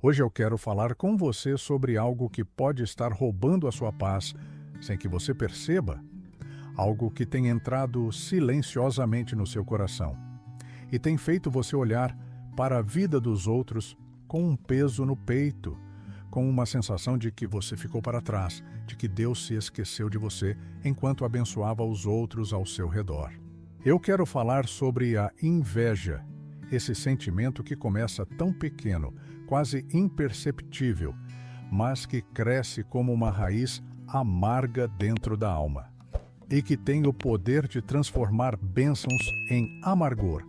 Hoje eu quero falar com você sobre algo que pode estar roubando a sua paz sem que você perceba, algo que tem entrado silenciosamente no seu coração e tem feito você olhar para a vida dos outros com um peso no peito, com uma sensação de que você ficou para trás, de que Deus se esqueceu de você enquanto abençoava os outros ao seu redor. Eu quero falar sobre a inveja, esse sentimento que começa tão pequeno, quase imperceptível, mas que cresce como uma raiz amarga dentro da alma e que tem o poder de transformar bênçãos em amargor,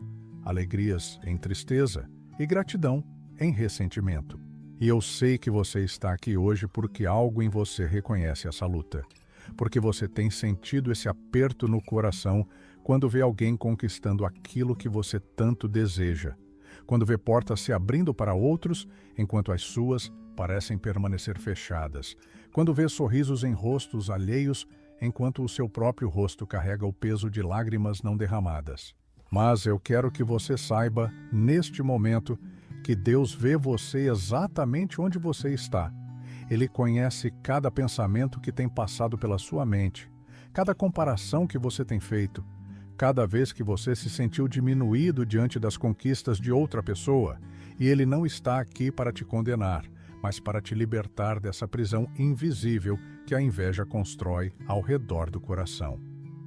alegrias em tristeza e gratidão em ressentimento. E eu sei que você está aqui hoje porque algo em você reconhece essa luta, porque você tem sentido esse aperto no coração quando vê alguém conquistando aquilo que você tanto deseja, quando vê portas se abrindo para outros enquanto as suas parecem permanecer fechadas, quando vê sorrisos em rostos alheios enquanto o seu próprio rosto carrega o peso de lágrimas não derramadas. Mas eu quero que você saiba, neste momento, que Deus vê você exatamente onde você está. Ele conhece cada pensamento que tem passado pela sua mente, cada comparação que você tem feito, cada vez que você se sentiu diminuído diante das conquistas de outra pessoa, e Ele não está aqui para te condenar, mas para te libertar dessa prisão invisível que a inveja constrói ao redor do coração.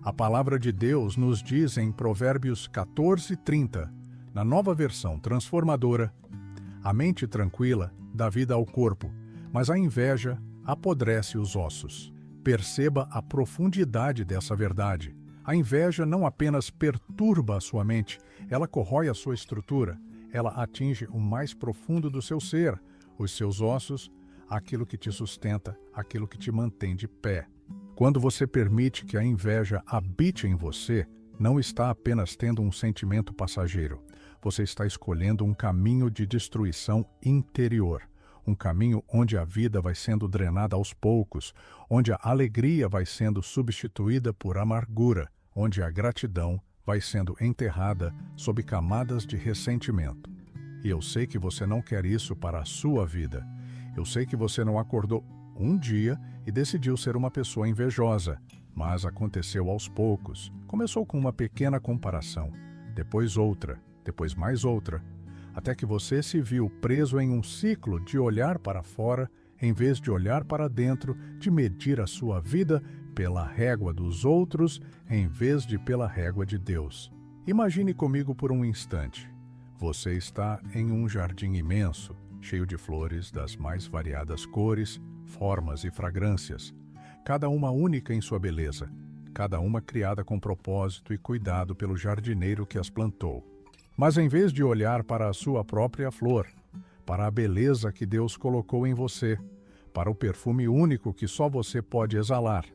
A palavra de Deus nos diz em Provérbios 14:30, na nova versão transformadora: a mente tranquila dá vida ao corpo, mas a inveja apodrece os ossos. Perceba a profundidade dessa verdade. A inveja não apenas perturba a sua mente, ela corrói a sua estrutura, ela atinge o mais profundo do seu ser, os seus ossos, aquilo que te sustenta, aquilo que te mantém de pé. Quando você permite que a inveja habite em você, não está apenas tendo um sentimento passageiro. Você está escolhendo um caminho de destruição interior, um caminho onde a vida vai sendo drenada aos poucos, onde a alegria vai sendo substituída por amargura, onde a gratidão vai sendo enterrada sob camadas de ressentimento. E eu sei que você não quer isso para a sua vida. Eu sei que você não acordou um dia e decidiu ser uma pessoa invejosa, mas aconteceu aos poucos. Começou com uma pequena comparação, depois outra, depois mais outra, até que você se viu preso em um ciclo de olhar para fora em vez de olhar para dentro, de medir a sua vida pela régua dos outros em vez de pela régua de Deus. Imagine comigo por um instante. Você está em um jardim imenso, cheio de flores das mais variadas cores, formas e fragrâncias, cada uma única em sua beleza, cada uma criada com propósito e cuidado pelo jardineiro que as plantou. Mas em vez de olhar para a sua própria flor, para a beleza que Deus colocou em você, para o perfume único que só você pode exalar,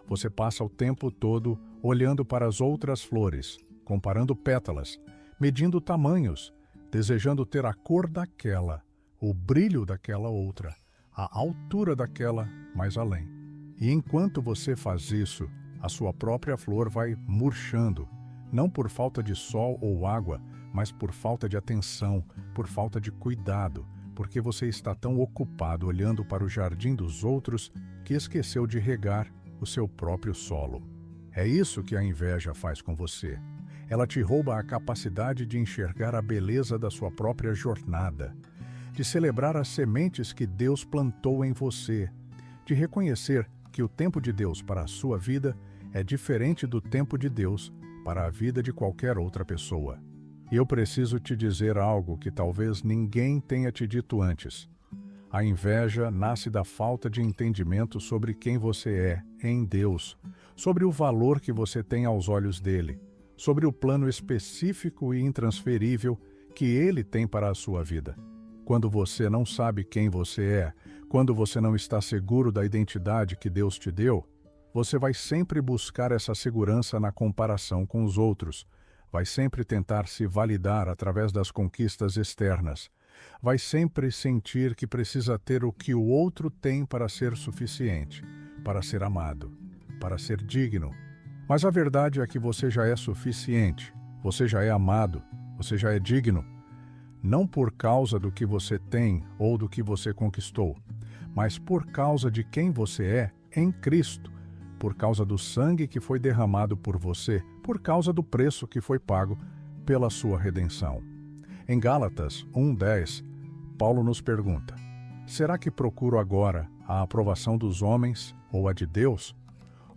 você passa o tempo todo olhando para as outras flores, comparando pétalas, medindo tamanhos, desejando ter a cor daquela, o brilho daquela outra, a altura daquela mais além. E enquanto você faz isso, a sua própria flor vai murchando, não por falta de sol ou água, mas por falta de atenção, por falta de cuidado, porque você está tão ocupado olhando para o jardim dos outros que esqueceu de regar o seu próprio solo. É isso que a inveja faz com você. Ela te rouba a capacidade de enxergar a beleza da sua própria jornada, de celebrar as sementes que Deus plantou em você, de reconhecer que o tempo de Deus para a sua vida é diferente do tempo de Deus para a vida de qualquer outra pessoa. E eu preciso te dizer algo que talvez ninguém tenha te dito antes. A inveja nasce da falta de entendimento sobre quem você é em Deus, sobre o valor que você tem aos olhos dele, sobre o plano específico e intransferível que ele tem para a sua vida. Quando você não sabe quem você é, quando você não está seguro da identidade que Deus te deu, você vai sempre buscar essa segurança na comparação com os outros, vai sempre tentar se validar através das conquistas externas, vai sempre sentir que precisa ter o que o outro tem para ser suficiente, para ser amado, para ser digno. Mas a verdade é que você já é suficiente, você já é amado, você já é digno. não por causa do que você tem ou do que você conquistou, mas por causa de quem você é em Cristo, por causa do sangue que foi derramado por você, por causa do preço que foi pago pela sua redenção. Em Gálatas 1:10, Paulo nos pergunta: será que procuro agora a aprovação dos homens ou a de Deus?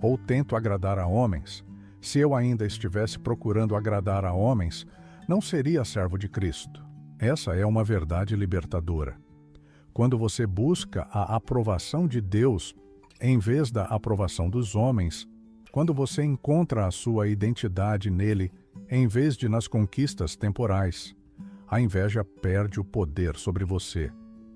Ou tento agradar a homens? Se eu ainda estivesse procurando agradar a homens, não seria servo de Cristo. Essa é uma verdade libertadora. Quando você busca a aprovação de Deus em vez da aprovação dos homens, quando você encontra a sua identidade nele em vez de nas conquistas temporais, a inveja perde o poder sobre você,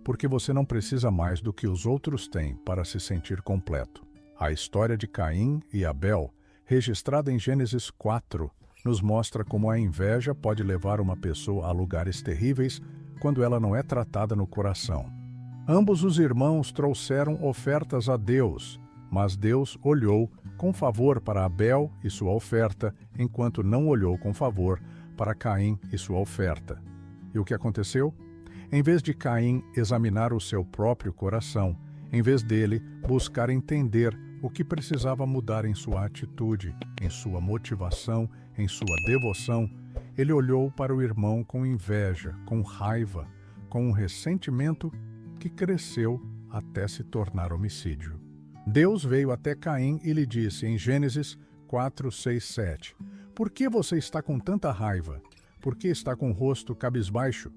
porque você não precisa mais do que os outros têm para se sentir completo. A história de Caim e Abel, registrada em Gênesis 4, nos mostra como a inveja pode levar uma pessoa a lugares terríveis quando ela não é tratada no coração. Ambos os irmãos trouxeram ofertas a Deus, mas Deus olhou com favor para Abel e sua oferta, enquanto não olhou com favor para Caim e sua oferta. E o que aconteceu? Em vez de Caim examinar o seu próprio coração, em vez dele buscar entender o que precisava mudar em sua atitude, em sua motivação, em sua devoção, ele olhou para o irmão com inveja, com raiva, com um ressentimento que cresceu até se tornar homicídio. Deus veio até Caim e lhe disse em Gênesis 4, 6, 7: por que você está com tanta raiva? Por que está com o rosto cabisbaixo?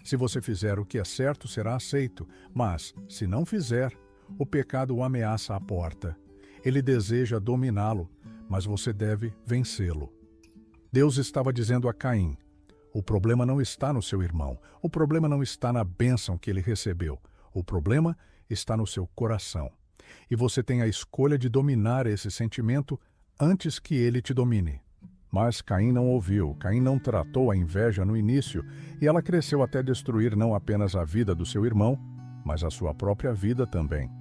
Se você fizer o que é certo, será aceito, mas, se não fizer, o pecado o ameaça à porta. Ele deseja dominá-lo, mas você deve vencê-lo. Deus estava dizendo a Caim: o problema não está no seu irmão, o problema não está na bênção que ele recebeu, o problema está no seu coração. E você tem a escolha de dominar esse sentimento antes que ele te domine. Mas Caim não ouviu, Caim não tratou a inveja no início, e ela cresceu até destruir não apenas a vida do seu irmão, mas a sua própria vida também.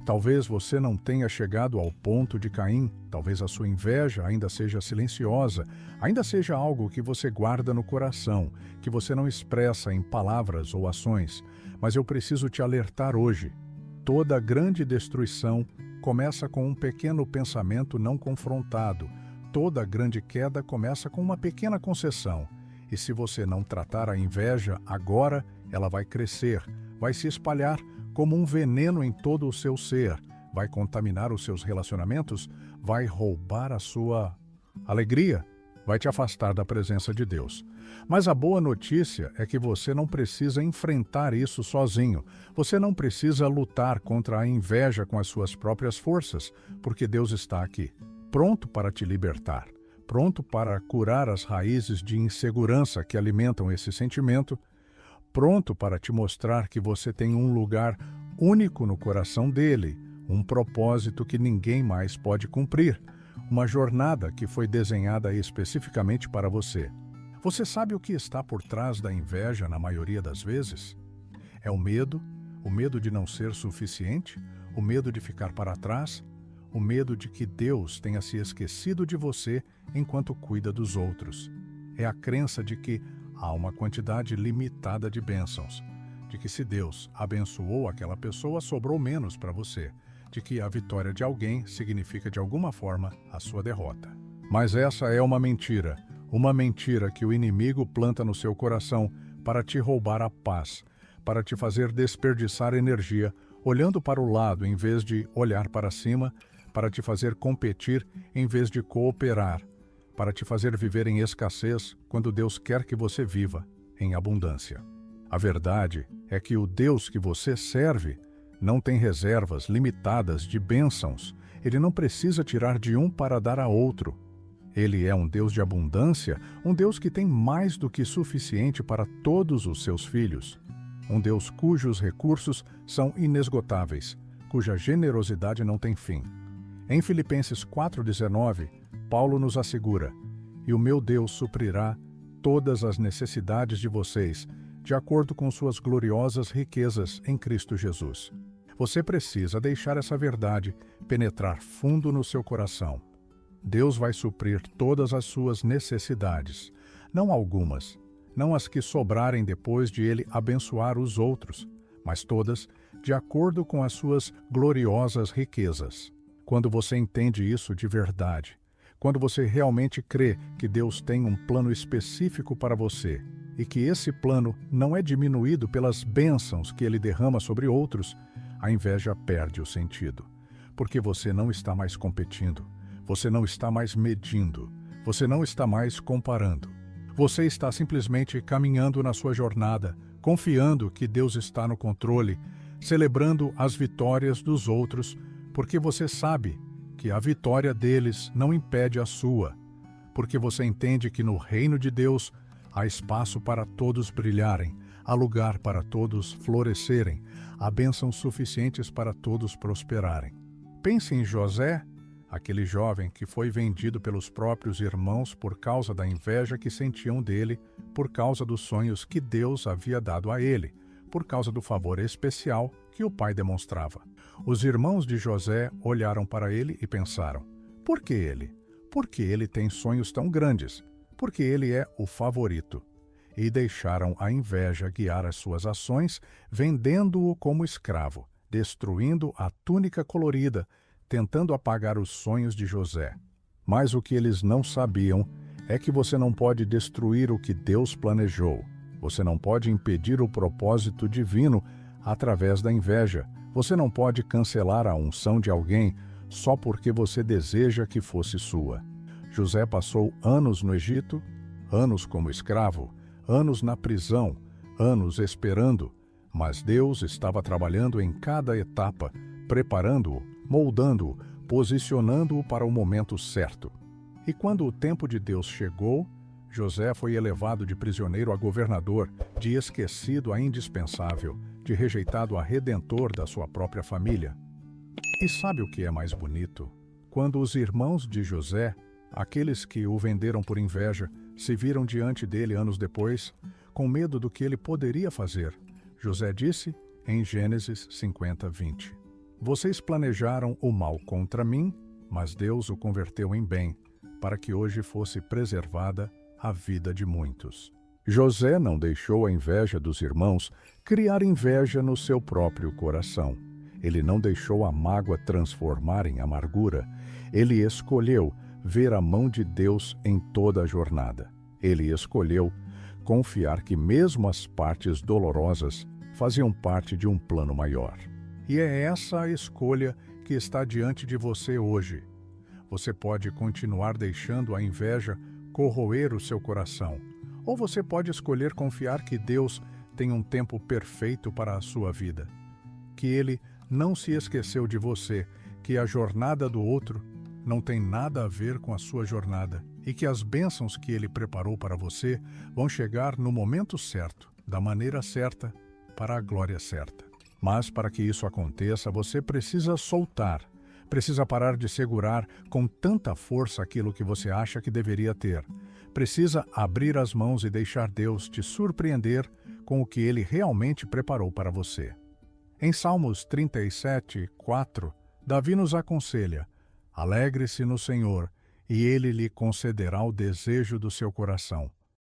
Talvez você não tenha chegado ao ponto de Caim, talvez a sua inveja ainda seja silenciosa, ainda seja algo que você guarda no coração, que você não expressa em palavras ou ações, mas eu preciso te alertar hoje. Toda grande destruição começa com um pequeno pensamento não confrontado. Toda grande queda começa com uma pequena concessão. E se você não tratar a inveja agora, ela vai crescer, vai se espalhar como um veneno em todo o seu ser, vai contaminar os seus relacionamentos, vai roubar a sua alegria, vai te afastar da presença de Deus. Mas a boa notícia é que você não precisa enfrentar isso sozinho. Você não precisa lutar contra a inveja com as suas próprias forças, porque Deus está aqui, pronto para te libertar, pronto para curar as raízes de insegurança que alimentam esse sentimento, pronto para te mostrar que você tem um lugar único no coração dele, um propósito que ninguém mais pode cumprir, uma jornada que foi desenhada especificamente para você. Você sabe o que está por trás da inveja na maioria das vezes? É o medo de não ser suficiente, o medo de ficar para trás, o medo de que Deus tenha se esquecido de você enquanto cuida dos outros. É a crença de que há uma quantidade limitada de bênçãos, de que se Deus abençoou aquela pessoa, sobrou menos para você, de que a vitória de alguém significa de alguma forma a sua derrota. Mas essa é uma mentira que o inimigo planta no seu coração para te roubar a paz, para te fazer desperdiçar energia, olhando para o lado em vez de olhar para cima, para te fazer competir em vez de cooperar, para te fazer viver em escassez quando Deus quer que você viva em abundância. A verdade é que o Deus que você serve não tem reservas limitadas de bênçãos. Ele não precisa tirar de um para dar a outro. Ele é um Deus de abundância, um Deus que tem mais do que suficiente para todos os seus filhos. Um Deus cujos recursos são inesgotáveis, cuja generosidade não tem fim. Em Filipenses 4,19, Paulo nos assegura: e o meu Deus suprirá todas as necessidades de vocês, de acordo com suas gloriosas riquezas em Cristo Jesus. Você precisa deixar essa verdade penetrar fundo no seu coração. Deus vai suprir todas as suas necessidades, não algumas, não as que sobrarem depois de ele abençoar os outros, mas todas de acordo com as suas gloriosas riquezas. Quando você entende isso de verdade, quando você realmente crê que Deus tem um plano específico para você e que esse plano não é diminuído pelas bênçãos que ele derrama sobre outros, a inveja perde o sentido, porque você não está mais competindo, você não está mais medindo, você não está mais comparando. Você está simplesmente caminhando na sua jornada, confiando que Deus está no controle, celebrando as vitórias dos outros, porque você sabe que a vitória deles não impede a sua, porque você entende que no reino de Deus há espaço para todos brilharem, há lugar para todos florescerem, há bênçãos suficientes para todos prosperarem. Pense em José, aquele jovem que foi vendido pelos próprios irmãos por causa da inveja que sentiam dele, por causa dos sonhos que Deus havia dado a ele, por causa do favor especial que o pai demonstrava. Os irmãos de José olharam para ele e pensaram: por que ele? Porque ele tem sonhos tão grandes, porque ele é o favorito. E deixaram a inveja guiar as suas ações, vendendo-o como escravo, destruindo a túnica colorida, tentando apagar os sonhos de José. Mas o que eles não sabiam é que você não pode destruir o que Deus planejou. Você não pode impedir o propósito divino através da inveja. Você não pode cancelar a unção de alguém só porque você deseja que fosse sua. José passou anos no Egito, anos como escravo, anos na prisão, anos esperando, mas Deus estava trabalhando em cada etapa, preparando-o, moldando-o, posicionando-o para o momento certo. E quando o tempo de Deus chegou, José foi elevado de prisioneiro a governador, de esquecido a indispensável, de rejeitado a redentor da sua própria família. E sabe o que é mais bonito? Quando os irmãos de José, aqueles que o venderam por inveja, se viram diante dele anos depois, com medo do que ele poderia fazer, José disse em Gênesis 50:20: vocês planejaram o mal contra mim, mas Deus o converteu em bem, para que hoje fosse preservada a vida de muitos. José não deixou a inveja dos irmãos criar inveja no seu próprio coração. Ele não deixou a mágoa transformar em amargura. Ele escolheu ver a mão de Deus em toda a jornada. Ele escolheu confiar que mesmo as partes dolorosas faziam parte de um plano maior. E é essa a escolha que está diante de você hoje. Você pode continuar deixando a inveja corroer o seu coração, ou você pode escolher confiar que Deus tem um tempo perfeito para a sua vida, que Ele não se esqueceu de você, que a jornada do outro não tem nada a ver com a sua jornada e que as bênçãos que Ele preparou para você vão chegar no momento certo, da maneira certa, para a glória certa. Mas para que isso aconteça, você precisa soltar, precisa parar de segurar com tanta força aquilo que você acha que deveria ter. Precisa abrir as mãos e deixar Deus te surpreender com o que Ele realmente preparou para você. Em Salmos 37:4, Davi nos aconselha: alegre-se no Senhor, e Ele lhe concederá o desejo do seu coração.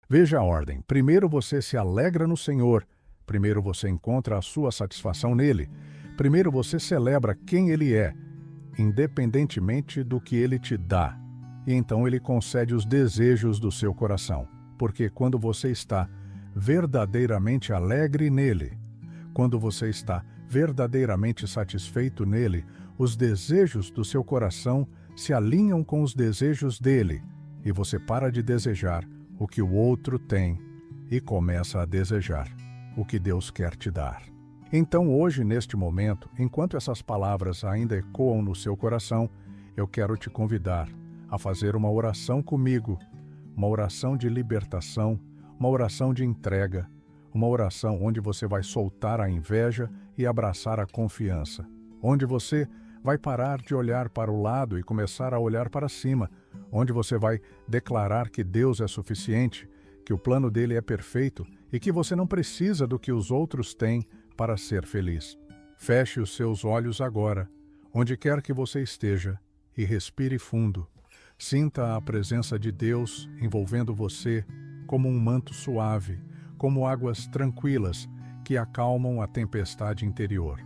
Veja a ordem: primeiro você se alegra no Senhor, primeiro você encontra a sua satisfação nele, primeiro você celebra quem Ele é, independentemente do que Ele te dá, e então Ele concede os desejos do seu coração, porque quando você está verdadeiramente alegre nele, quando você está verdadeiramente satisfeito nele, os desejos do seu coração se alinham com os desejos dele, e você para de desejar o que o outro tem e começa a desejar o que Deus quer te dar. Então hoje, neste momento, enquanto essas palavras ainda ecoam no seu coração, eu quero te convidar a fazer uma oração comigo, uma oração de libertação, uma oração de entrega, uma oração onde você vai soltar a inveja e abraçar a confiança, onde você vai parar de olhar para o lado e começar a olhar para cima, onde você vai declarar que Deus é suficiente, que o plano dele é perfeito e que você não precisa do que os outros têm para ser feliz. Feche os seus olhos agora, onde quer que você esteja, e respire fundo. Sinta a presença de Deus envolvendo você, como um manto suave, como águas tranquilas que acalmam a tempestade interior.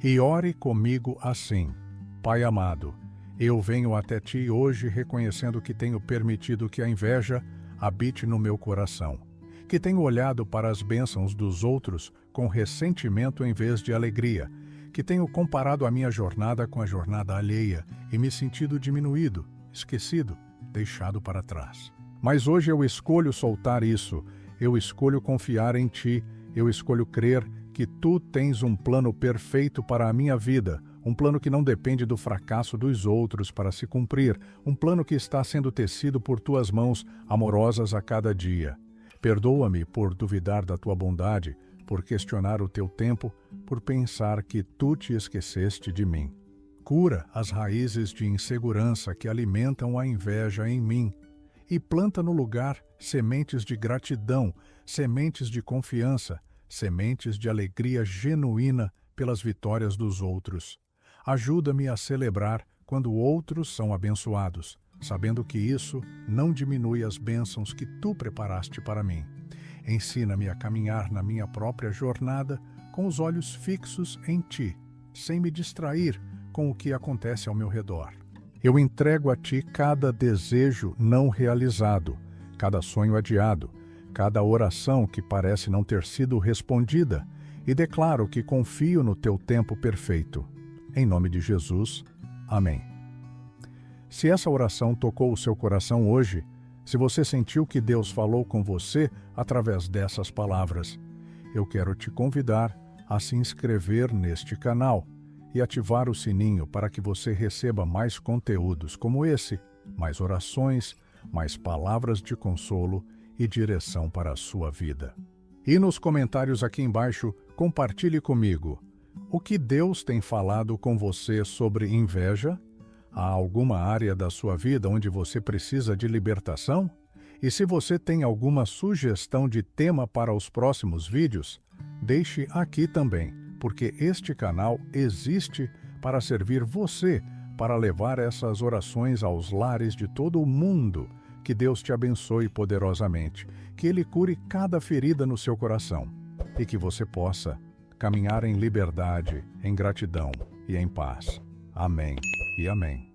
E ore comigo assim: Pai amado, eu venho até Ti hoje reconhecendo que tenho permitido que a inveja habite no meu coração, que tenho olhado para as bênçãos dos outros com ressentimento em vez de alegria, que tenho comparado a minha jornada com a jornada alheia e me sentido diminuído, esquecido, deixado para trás. Mas hoje eu escolho soltar isso, eu escolho confiar em Ti, eu escolho crer que Tu tens um plano perfeito para a minha vida, um plano que não depende do fracasso dos outros para se cumprir, um plano que está sendo tecido por Tuas mãos amorosas a cada dia. Perdoa-me por duvidar da Tua bondade, por questionar o Teu tempo, por pensar que Tu te esqueceste de mim. Cura as raízes de insegurança que alimentam a inveja em mim e planta no lugar sementes de gratidão, sementes de confiança, sementes de alegria genuína pelas vitórias dos outros. Ajuda-me a celebrar quando outros são abençoados, sabendo que isso não diminui as bênçãos que Tu preparaste para mim. Ensina-me a caminhar na minha própria jornada com os olhos fixos em Ti, sem me distrair com o que acontece ao meu redor. Eu entrego a Ti cada desejo não realizado, cada sonho adiado, cada oração que parece não ter sido respondida, e declaro que confio no Teu tempo perfeito. Em nome de Jesus. Amém. Se essa oração tocou o seu coração hoje, se você sentiu que Deus falou com você através dessas palavras, eu quero te convidar a se inscrever neste canal e ativar o sininho para que você receba mais conteúdos como esse, mais orações, mais palavras de consolo e direção para a sua vida. E nos comentários aqui embaixo, compartilhe comigo o que Deus tem falado com você sobre inveja. Há alguma área da sua vida onde você precisa de libertação? E se você tem alguma sugestão de tema para os próximos vídeos, deixe aqui também, porque este canal existe para servir você, para levar essas orações aos lares de todo o mundo. Que Deus te abençoe poderosamente, que Ele cure cada ferida no seu coração e que você possa caminhar em liberdade, em gratidão e em paz. Amém e amém.